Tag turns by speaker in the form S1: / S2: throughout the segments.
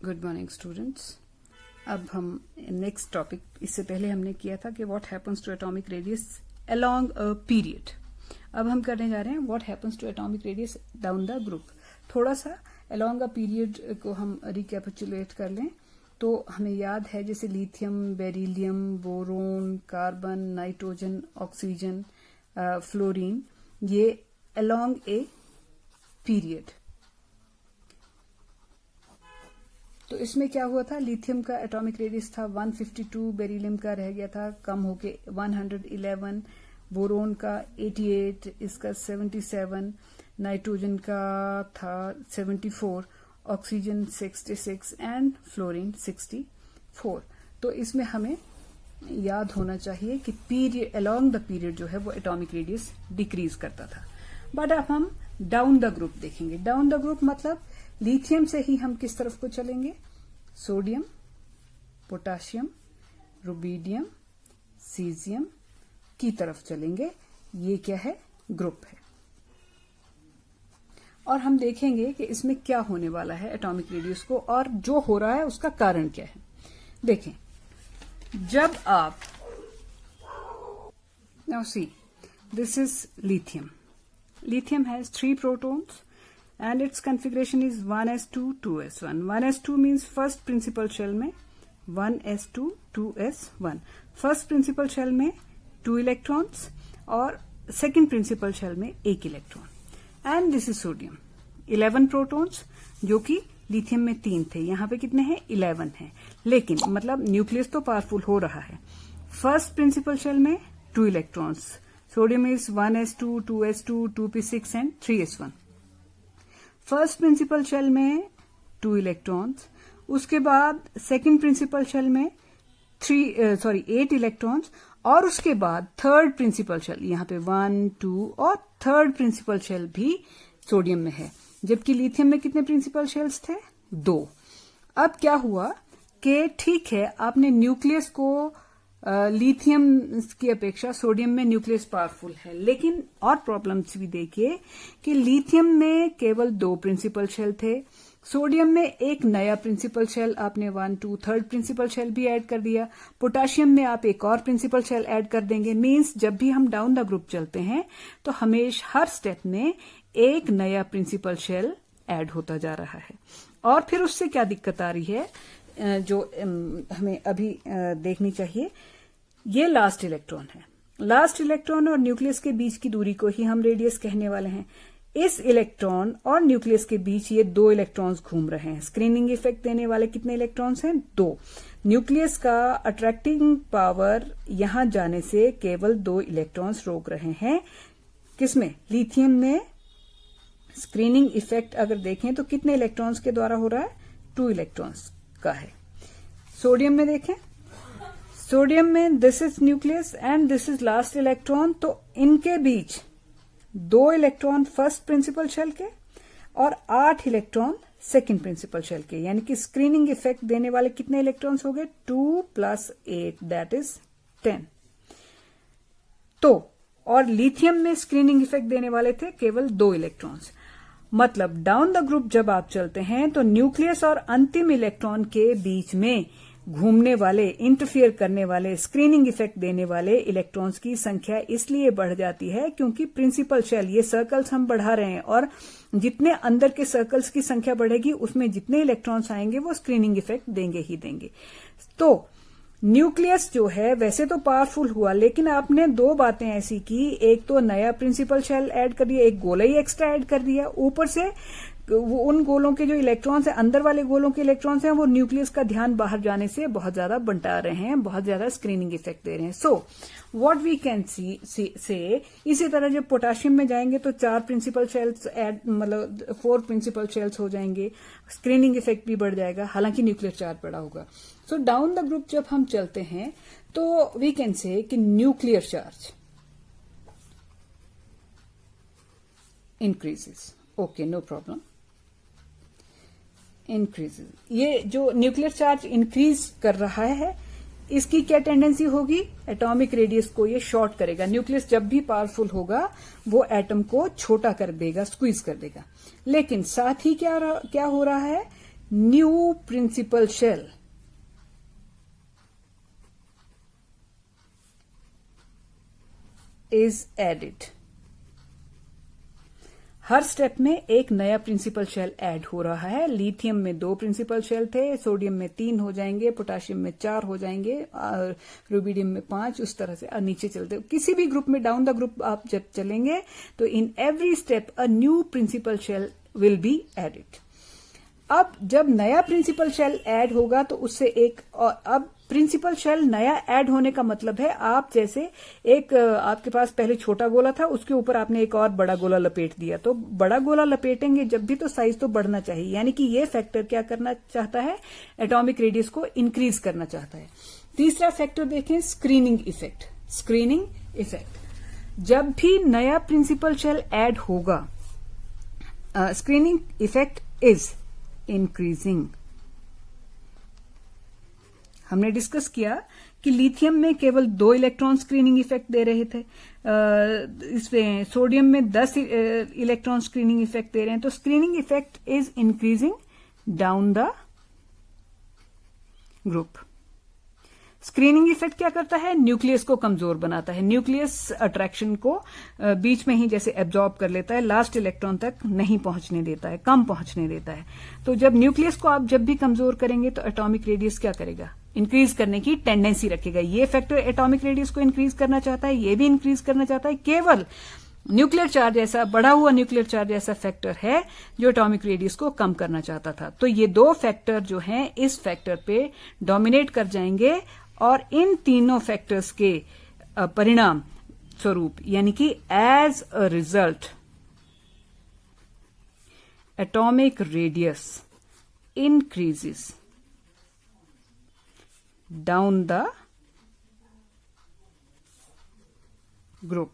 S1: Good morning students. अब हम next topic, इससे पहले हमने किया था कि what happens to atomic radius along a period. अब हम करने जा रहे हैं what happens to atomic radius down the group. थोड़ा सा अलोंग अ पीरियड को हम रिकैपिचुलेट कर लें तो हमें याद है जैसे lithium, beryllium, boron, carbon, nitrogen, oxygen, fluorine, ये अलोंग ए पीरियड। तो इसमें क्या हुआ था, लिथियम का एटॉमिक रेडियस था 152, बेरिलियम का रह गया था कम होके 111, बोरोन का 88, इसका 77, नाइट्रोजन का था 74, ऑक्सीजन 66 एंड फ्लोरीन 64। तो इसमें हमें याद होना चाहिए कि पीरियड अलोंग द पीरियड जो है वो एटॉमिक रेडियस डिक्रीज करता था। बट अब हम डाउन द ग्रुप देखेंगे। डाउन द ग्रुप मतलब लिथियम से ही हम किस तरफ को चलेंगे, सोडियम, पोटाशियम, रुबीडियम, सीजियम की तरफ चलेंगे। ये क्या है, ग्रुप है। और हम देखेंगे कि इसमें क्या होने वाला है एटॉमिक रेडियस को, और जो हो रहा है उसका कारण क्या है। देखें, जब आप now see this is lithium. Lithium has 3 protons and its configuration is 1s2 2s1. 1s2 means first principal shell में 1s2 2s1. First principal shell में 2 electrons और second principal shell में 1 electron. And this is sodium. 11 protons जो कि lithium में 3 थे, यहाँ पे कितने हैं, 11 हैं। लेकिन मतलब न्यूक्लियस तो पावरफुल हो रहा है। फर्स्ट प्रिंसिपल शेल में 2 electrons, sodium is 1s2 2s2 2p6 and 3s1। First principal shell में 2 इलेक्ट्रॉन्स, उसके बाद सेकंड प्रिंसिपल शेल में 8 इलेक्ट्रॉन्स, और उसके बाद थर्ड प्रिंसिपल शेल, यहाँ पे 1 2 और थर्ड प्रिंसिपल शेल भी सोडियम में है। जबकि लिथियम में कितने प्रिंसिपल शेल्स थे, 2। अब क्या हुआ कि ठीक है, आपने न्यूक्लियस को लिथियम की अपेक्षा सोडियम में न्यूक्लियस पावरफुल है, लेकिन और प्रॉब्लम्स भी देखिए कि लिथियम में केवल 2 प्रिंसिपल शेल थे, सोडियम में एक नया प्रिंसिपल शेल आपने 1 2 थर्ड प्रिंसिपल शेल भी ऐड कर दिया, पोटाशियम में आप एक और प्रिंसिपल शेल ऐड कर देंगे। मींस जब भी हम डाउन द ग्रुप चलते हैं तो हमेशा हर स्टेप में एक नया प्रिंसिपल शेल ऐड होता जा रहा है। और फिर उससे क्या दिक्कत आ रही है जो हमें अभी देखनी चाहिए, ये लास्ट इलेक्ट्रॉन है। लास्ट इलेक्ट्रॉन और न्यूक्लियस के बीच की दूरी को ही हम रेडियस कहने वाले हैं। इस इलेक्ट्रॉन और न्यूक्लियस के बीच ये 2 इलेक्ट्रॉन्स घूम रहे हैं। स्क्रीनिंग इफेक्ट देने वाले कितने इलेक्ट्रॉन्स हैं, 2। न्यूक्लियस का अट्रैक्टिंग पावर यहां जाने से केवल 2 इलेक्ट्रॉन्स रोक रहे हैं। किसमें, लिथियम में स्क्रीनिंग इफेक्ट अगर देखें तो कितने इलेक्ट्रॉन्स के द्वारा हो रहा है, 2 इलेक्ट्रॉन्स का है। सोडियम में देखें, सोडियम में this is nucleus and this is last electron, तो इनके बीच 2 इलेक्ट्रॉन फर्स्ट प्रिंसिपल शेल के और 8 इलेक्ट्रॉन सेकंड प्रिंसिपल शेल के, यानी कि स्क्रीनिंग इफेक्ट देने वाले कितने इलेक्ट्रॉन्स हो गए, 2 + 8 दैट इज 10। तो और लिथियम में स्क्रीनिंग इफेक्ट देने वाले थे केवल 2 इलेक्ट्रॉन्स। मतलब डाउन द ग्रुप जब आप चलते हैं तो न्यूक्लियस और अंतिम इलेक्ट्रॉन के बीच में घूमने वाले, इंटरफियर करने वाले, स्क्रीनिंग इफेक्ट देने वाले इलेक्ट्रॉन्स की संख्या इसलिए बढ़ जाती है क्योंकि प्रिंसिपल शेल, ये सर्कल्स हम बढ़ा रहे हैं, और जितने अंदर के सर्कल्स की संख्या बढ़ेगी उसमें जितने इलेक्ट्रॉन्स आएंगे वो स्क्रीनिंग इफेक्ट देंगे ही देंगे। तो न्यूक्लियस जो है वैसे तो पावरफुल हुआ, लेकिन आपने 2 बातें ऐसी की, एक तो नया प्रिंसिपल शेल ऐड कर दिया, एक गोला ही एक्स्ट्रा ऐड कर दिया, ऊपर से वो उन गोलों के जो इलेक्ट्रॉन्स हैं, अंदर वाले गोलों के इलेक्ट्रॉन्स हैं, वो न्यूक्लियस का ध्यान बाहर जाने से बहुत ज्यादा बंटा रहे हैं, बहुत ज्यादा स्क्रीनिंग इफेक्ट दे रहे हैं। सो व्हाट वी कैन से इसी तरह जब पोटाशियम में जाएंगे तो 4 प्रिंसिपल शेल्स ऐड, मतलब 4 प्रिंसिपल शेल्स हो जाएंगे, स्क्रीनिंग इफेक्ट भी बढ़ जाएगा, हालांकि न्यूक्लियर चार्ज बड़ा होगा। सो डाउन द ग्रुप जब हम चलते हैं तो वी कैन से कि nuclear charge increases, okay, no problem, increases. ये जो न्यूक्लियर चार्ज इंक्रीज कर रहा है, इसकी क्या टेंडेंसी होगी, एटॉमिक रेडियस को ये शॉर्ट करेगा। न्यूक्लियस जब भी पावरफुल होगा वो एटम को छोटा कर देगा, स्क्वीज कर देगा। लेकिन साथ ही क्या हो रहा है, new principal shell is added. Her step में एक नया प्रिंसिपल शेल ऐड हो रहा है. लिथियम में 2 प्रिंसिपल शेल थे, सोडियम में 3 हो जाएंगे, पोटाशियम में 4 हो जाएंगे, रुबिडियम में 5, उस तरह से नीचे चलते. किसी भी ग्रुप में डाउन द ग्रुप आप जब चलेंगे तो in every step a new principal shell will be added. अब जब नया प्रिंसिपल शेल ऐड होगा तो उससे एक अब प्रिंसिपल शेल नया ऐड होने का मतलब है आप जैसे एक आपके पास पहले छोटा गोला था, उसके ऊपर आपने एक और बड़ा गोला लपेट दिया. तो बड़ा गोला लपेटेंगे जब भी तो साइज तो बढ़ना चाहिए. यानी कि ये फैक्टर क्या करना चाहता है, एटॉमिक रेडियस को इंक्रीज करना चाहता है. तीसरा फैक्टर देखें, स्क्रीनिंग इफेक्ट. स्क्रीनिंग इफेक्ट, जब भी नया प्रिंसिपल शेल ऐड होगा, स्क्रीनिंग इफेक्ट इज इंक्रीजिंग. हमने डिस्कस किया कि लिथियम में केवल 2 इलेक्ट्रॉन स्क्रीनिंग इफेक्ट दे रहे थे, इसमें सोडियम में 10 इलेक्ट्रॉन स्क्रीनिंग इफेक्ट दे रहे हैं. तो screening effect is increasing down the group. Screening effect क्या करता है, न्यूक्लियस को कमजोर बनाता है. न्यूक्लियस अट्रैक्शन को बीच में ही जैसे एब्जॉर्ब कर लेता है, लास्ट इलेक्ट्रॉन तक नहीं पहुंचने देता है, कम पहुंचने देता है. तो जब न्यूक्लियस को आप जब भी कमजोर करेंगे तो एटॉमिक रेडियस क्या करेगा, इंक्रीज करने की टेंडेंसी रखेगा. ये फैक्टर एटॉमिक रेडियस को इंक्रीज करना चाहता है, ये भी इंक्रीज करना चाहता है. केवल न्यूक्लियर चार्ज ऐसा बढ़ा हुआ न्यूक्लियर चार्ज ऐसा फैक्टर है जो एटॉमिक रेडियस को कम करना चाहता था. तो ये 2 फैक्टर जो हैं इस फैक्टर पे डोमिनेट कर जाएंगे और इन तीनों फैक्टर्स के परिणाम स्वरूप यानी कि as a result atomic radius increases down the group.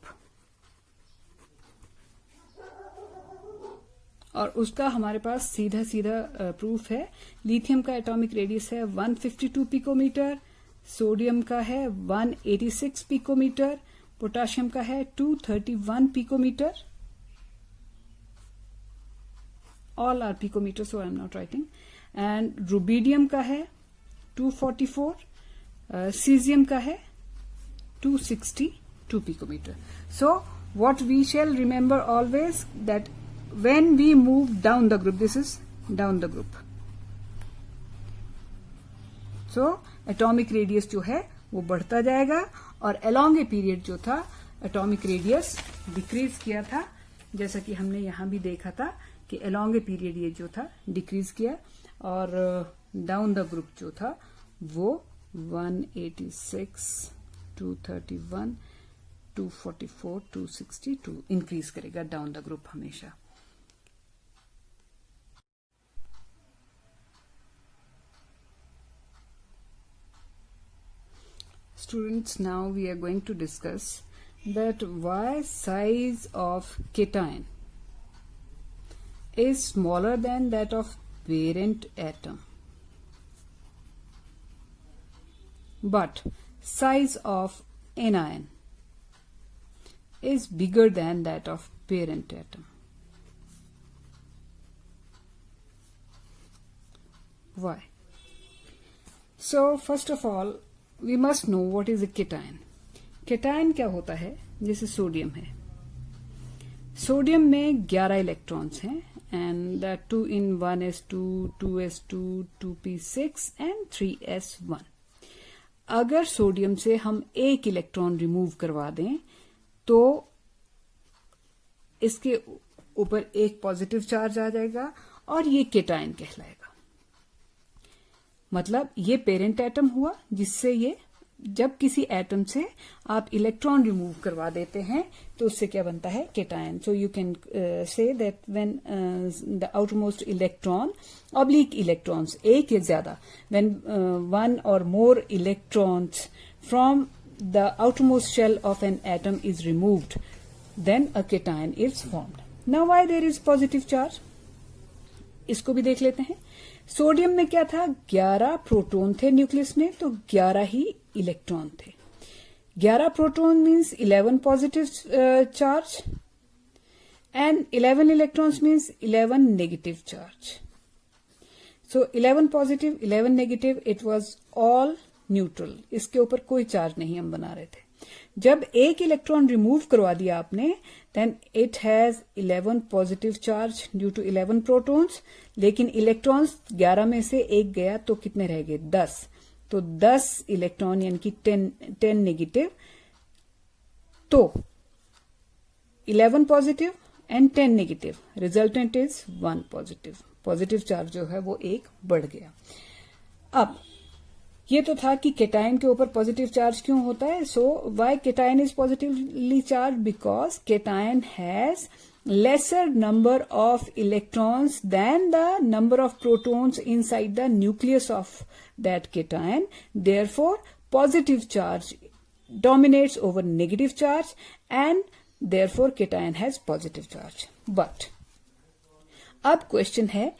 S1: और उसका हमारे पास सीधा सीधा प्रूफ है. लिथियम का एटॉमिक रेडियस है 152 पिकोमीटर, सोडियम का है 186 पिकोमीटर, पोटाशियम का है 231 picometer. All are picometer, so I am not writing. And rubidium का है 244, सीजियम का है 262 picometer. So what we shall remember always that when we move down the group, this is down the group. So atomic radius जो है वो बढ़ता जाएगा और along a period जो था atomic radius decrease किया था, जैसा कि हमने यहां भी देखा था कि along a period ये जो था decrease किया और down the group जो था वो 186, 231, 244, 262 इंक्रीज करेगा डाउन द ग्रुप हमेशा. Students, now we are going to discuss that why size of cation is smaller than that of parent atom, but size of anion is bigger than that of parent atom. Why? So first of all we must know what is a cation. Cation क्या होता है, जैसे sodium है, sodium में 11 electrons हैं and that 2 in 1s2, 2s2, 2p6 and 3s1. अगर sodium से हम एक इलेक्ट्रॉन रिमूव करवा दें तो इसके ऊपर एक पॉजिटिव चार्ज आ जाएगा और ये केटायन कहलाएगा. मतलब ये पेरेंट एटम हुआ जिससे ये, जब किसी एटम से आप इलेक्ट्रॉन रिमूव करवा देते हैं तो उससे क्या बनता है, cation. So you can say that when the outermost electron oblique electrons, एक या ज्यादा, व्हेन वन और more electrons from the outermost shell of an atom is removed, then a cation is formed. Now why there is positive charge, इसको भी देख लेते हैं. Sodium में क्या था, 11 प्रोटॉन थे न्यूक्लियस में, तो 11 ही इलेक्ट्रॉन थे. 11 proton means 11 positive charge and 11 electrons means 11 negative charge. So 11 positive 11 negative, it was all neutral, इसके ऊपर कोई चार्ज नहीं हम बना रहे थे। जब एक इलेक्ट्रॉन रिमूव करवा दिया आपने, then it has 11 positive charge due to 11 protons, लेकिन इलेक्ट्रॉन्स 11 में से एक गया तो कितने रह गए? 10। तो 10 इलेक्ट्रॉन यानी कि 10 नेगेटिव, तो 11 positive and 10 negative, resultant is 1 positive. Positive charge जो है वो एक बढ़ गया। अब ये तो था कि केटायन के ऊपर पॉजिटिव चार्ज क्यों होता है। So why cation is positively charge? Because cation has lesser number of electrons than the number of protons inside the nucleus of that cation. Therefore, positive charge dominates over negative charge and therefore cation has positive charge. But अब question है,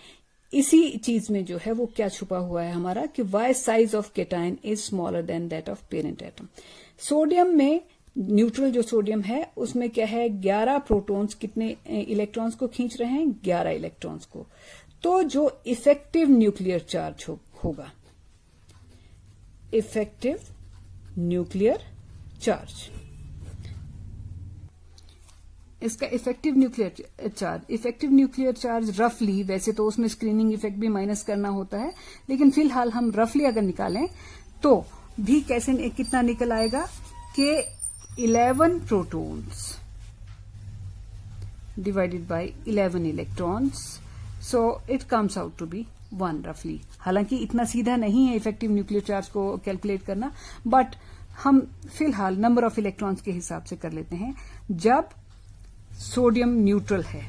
S1: इसी चीज में जो है वो क्या छुपा हुआ है हमारा कि why size of cation is smaller than that of parent atom. Sodium में न्यूट्रल जो सोडियम है उसमें क्या है, 11 प्रोटॉन्स कितने इलेक्ट्रॉन्स को खींच रहे हैं? 11 इलेक्ट्रॉन्स को। तो जो इफेक्टिव न्यूक्लियर चार्ज होगा, इफेक्टिव न्यूक्लियर चार्ज, इसका इफेक्टिव न्यूक्लियर चार्ज रफली, वैसे तो उसमें स्क्रीनिंग इफेक्ट भी माइनस करना होता है, लेकिन फिलहाल हम रफली अगर निकालें तो भी कैसे कितना निकल आएगा कि 11 protons divided by 11 electrons, so it comes out to be 1 roughly. हालांकि इतना सीधा नहीं है इफेक्टिव न्यूक्लियर चार्ज को कैलकुलेट करना, बट हम फिलहाल नंबर ऑफ इलेक्ट्रॉन्स के हिसाब से कर लेते हैं। जब सोडियम न्यूट्रल है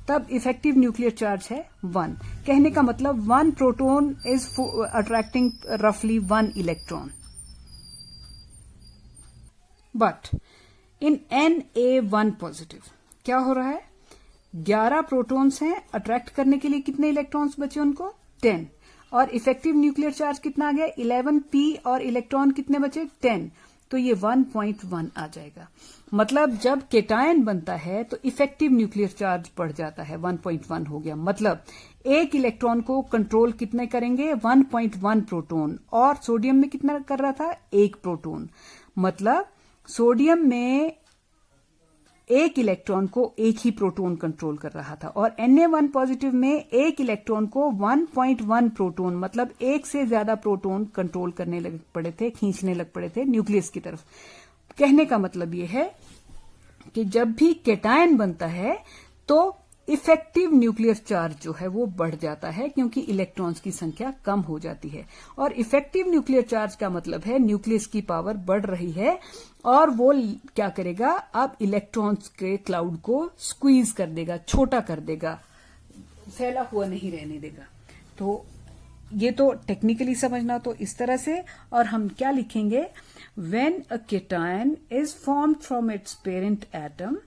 S1: तब इफेक्टिव न्यूक्लियर चार्ज है 1। कहने का मतलब 1 प्रोटॉन इज अट्रैक्टिंग रफली 1 electron. But in Na1 positive क्या हो रहा है? 11 प्रोटॉन्स हैं, अट्रैक्ट करने के लिए कितने इलेक्ट्रॉन्स बचे उनको? 10। और इफेक्टिव न्यूक्लियर चार्ज कितना आ गया? 11p, और इलेक्ट्रॉन कितने बचे? 10। तो ये 1.1 आ जाएगा। मतलब जब केटायन बनता है तो इफेक्टिव न्यूक्लियर चार्ज बढ़ जाता है, 1.1 हो गया। मतलब एक इलेक्ट्रॉन को कंट्रोल कितने करेंगे? 1.1 प्रोटॉन। और सोडियम में कितना कर रहा था? 1 प्रोटॉन। मतलब सोडियम में एक इलेक्ट्रॉन को एक ही प्रोटॉन कंट्रोल कर रहा था, और Na1 पॉजिटिव में एक इलेक्ट्रॉन को 1.1 प्रोटॉन, मतलब एक से ज्यादा प्रोटॉन कंट्रोल करने लग पड़े थे, खींचने लग पड़े थे न्यूक्लियस की तरफ। कहने का मतलब यह है कि जब भी केटायन बनता है तो इफेक्टिव न्यूक्लियर चार्ज जो है वो बढ़ जाता है, क्योंकि इलेक्ट्रॉन्स की संख्या कम हो जाती है। और इफेक्टिव न्यूक्लियर चार्ज का मतलब है न्यूक्लियस की पावर बढ़ रही है, और वो क्या करेगा? अब इलेक्ट्रॉन्स के क्लाउड को स्क्वीज कर देगा, छोटा कर देगा, फैला हुआ नहीं रहने देगा। तो ये तो टेक्निकली समझना तो इस तरह से। और हम क्या लिखेंगे? When a cation is formed from its parent atom,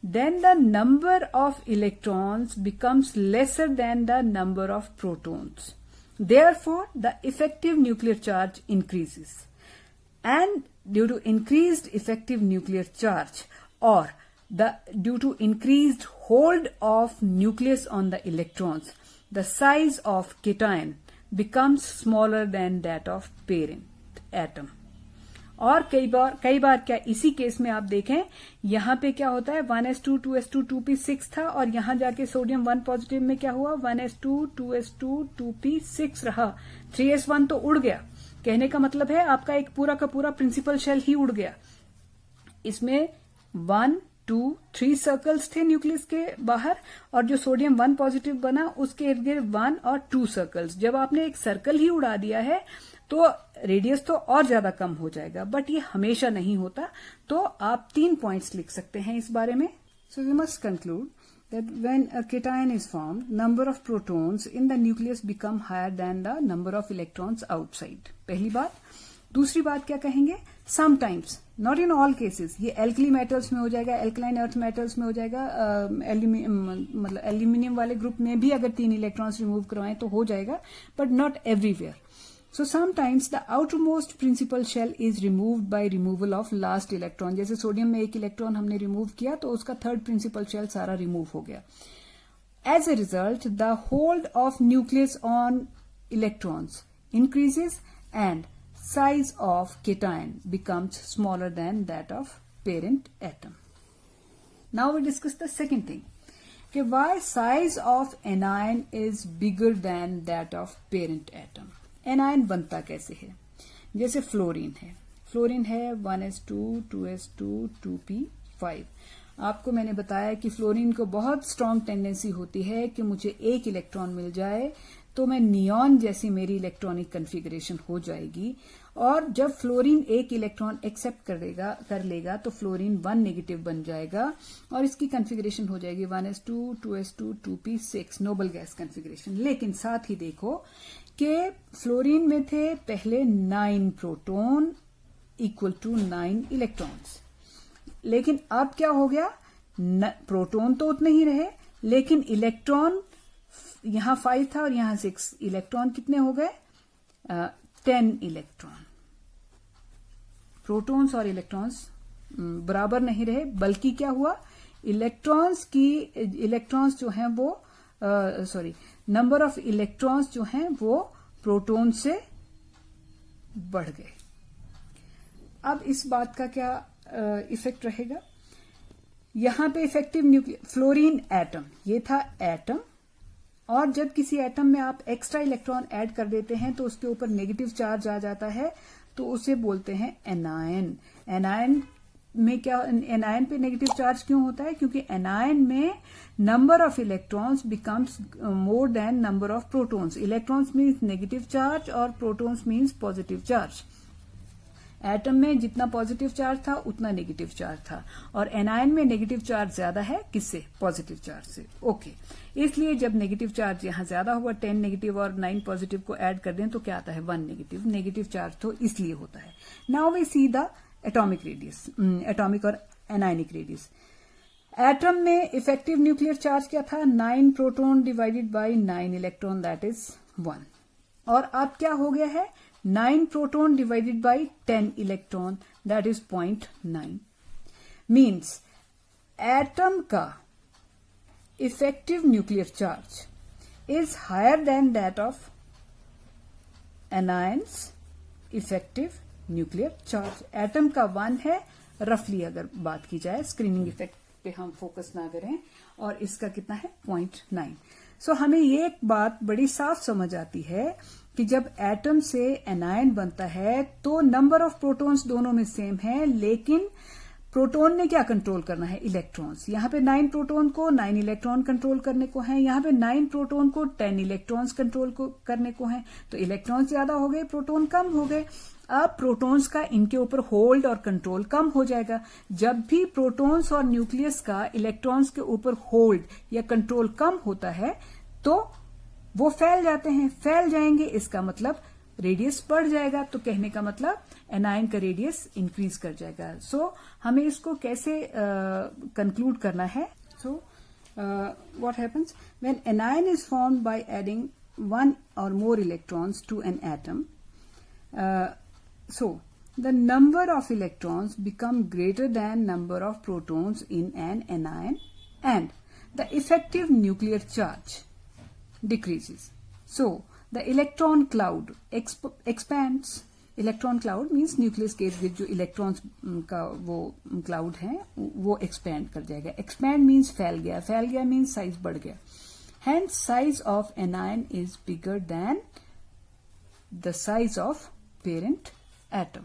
S1: then the number of electrons becomes lesser than the number of protons. Therefore, the effective nuclear charge increases. And due to increased effective nuclear charge, or due to increased hold of nucleus on the electrons, the size of cation becomes smaller than that of parent atom. और कई बार क्या इसी case में आप देखें, यहां पे क्या होता है? 1s2 2s2 2p6 था, और यहां जाके सोडियम 1 पॉजिटिव में क्या हुआ? 1s2 2s2 2p6 रहा, 3s1 तो उड़ गया। कहने का मतलब है आपका एक पूरा का पूरा प्रिंसिपल शेल ही उड़ गया। इसमें 1 2 3 सर्कल्स थे न्यूक्लियस के बाहर, और जो सोडियम 1 पॉजिटिव बना उसके इर्द गिर्द 1 और 2 सर्कल्स। जब आपने एक सर्कल ही उड़ा दिया है तो रेडियस तो और ज्यादा कम हो जाएगा, बट ये हमेशा नहीं होता। तो आप 3 पॉइंट्स लिख सकते हैं इस बारे में। So we must conclude that when a cation is formed, number of protons in the nucleus become higher than the number of electrons outside. पहली बात। दूसरी बात क्या कहेंगे? Sometimes, not in all cases, ये alkali metals में हो जाएगा, alkaline earth metals में हो जाएगा, मतलब एल्यूमिनियम वाले ग्रुप में भी अगर 3 इलेक्ट्रॉन्स रिमूव करवाएं तो हो जाएगा, but not everywhere. So sometimes the outermost principal shell is removed by removal of last electron. जैसे सोडियम में एक इलेक्ट्रॉन हमने रिमूव किया तो उसका थर्ड प्रिंसिपल शेल सारा रिमूव हो गया। As a result, the hold of nucleus on electrons increases and size of cation becomes smaller than that of parent atom. Now we discuss the second thing. कि why size of anion is bigger than that of parent atom. Anion बनता कैसे है? जैसे fluorine है 1s2 2s2 2p5. आपको मैंने बताया कि फ्लोरीन को बहुत स्ट्रांग टेंडेंसी होती है कि मुझे एक इलेक्ट्रॉन मिल जाए तो मैं नियॉन जैसी मेरी इलेक्ट्रॉनिक कन्फिगरेशन हो जाएगी, और जब फ्लोरीन एक इलेक्ट्रॉन एक्सेप्ट कर लेगा तो फ्लोरीन 1 नेगेटिव बन जाएगा और इसकी कन्फिगरेशन हो जाएगी 1s2 2s2 2p6 noble gas configuration. लेकिन साथ ही देखो कि फ्लोरीन में थे पहले 9 प्रोटॉन इक्वल टू 9 इलेक्ट्रॉन्स, लेकिन अब क्या हो गया, प्रोटॉन तो उतने ही रहे लेकिन इलेक्ट्रॉन यहां 5 था और यहां 6, इलेक्ट्रॉन कितने हो गए 10 इलेक्ट्रॉन. प्रोटॉन्स और इलेक्ट्रॉन्स बराबर नहीं रहे, बल्कि क्या हुआ, इलेक्ट्रॉन्स जो हैं वो नंबर ऑफ इलेक्ट्रॉन्स जो हैं वो प्रोटॉन से बढ़ गए. अब इस बात का क्या इफेक्ट रहेगा, यहां पे इफेक्टिव न्यूक्लियर फ्लोरीन एटम, ये था एटम, और जब किसी एटम में आप एक्स्ट्रा इलेक्ट्रॉन ऐड कर देते हैं तो उसके ऊपर नेगेटिव चार्ज आ जाता है, तो उसे बोलते हैं एनायन. एनायन में क्या, एनायन पे नेगेटिव चार्ज क्यों होता है, क्योंकि एनायन में number of electrons becomes more than number of protons. Electrons means negative charge और protons means positive charge. Atom में जितना पॉजिटिव चार्ज था उतना नेगेटिव चार्ज था, और एनायन में नेगेटिव चार्ज ज्यादा है, किससे, पॉजिटिव चार्ज से. ओके, इसलिए जब नेगेटिव चार्ज यहां ज्यादा हुआ, 10 नेगेटिव और 9 पॉजिटिव को ऐड कर दें तो क्या आता है 1 नेगेटिव. नेगेटिव चार्ज तो इसलिए होता है. Now we see the atomic radius, atomic और एनायनिक रेडियस. एटम में इफेक्टिव न्यूक्लियर चार्ज क्या था, 9 proton divided by 9 electron, that is 1. और अब क्या हो गया है, 9 proton divided by 10 electron, that is 0.9. Means atom का effective nuclear charge is higher than that of anions effective nuclear charge. Atom का 1 है रफली, अगर बात की जाए, स्क्रीनिंग इफेक्ट पे हम फोकस ना करें, और इसका कितना है 0.9. सो हमें ये एक बात बड़ी साफ समझ आती है कि जब एटम से एनायन बनता है तो नंबर ऑफ प्रोटॉन्स दोनों में सेम है, लेकिन प्रोटॉन ने क्या कंट्रोल करना है, इलेक्ट्रॉन्स. यहां पे 9 प्रोटॉन को 9 इलेक्ट्रॉन कंट्रोल करने को है, यहां पे 9 प्रोटॉन को 10 इलेक्ट्रॉन्स कंट्रोल करने को है. तो इलेक्ट्रॉन्स ज्यादा हो गए, प्रोटॉन कम हो गए. अब प्रोटॉन्स का इनके ऊपर होल्ड और कंट्रोल कम हो जाएगा. जब भी प्रोटॉन्स और न्यूक्लियस का इलेक्ट्रॉन्स के ऊपर होल्ड या कंट्रोल कम होता है तो वो फैल जाते हैं. फैल जाएंगे इसका मतलब रेडियस बढ़ जाएगा, तो कहने का मतलब एनायन का रेडियस इंक्रीज कर जाएगा. सो हमें इसको कैसे कंक्लूड करना है. So what happens when anion is formed by adding 1 और more electrons to an atom. So the number of electrons become greater than number of protons in an anion, and the effective nuclear charge decreases. So the electron cloud expands. Electron cloud means nucleus के इर्द-गिर्द जो electrons का वो cloud है वो expand कर जाएगा. Expand means फैल गया means size बढ़ गया. Hence size of anion is bigger than the size of parent atom.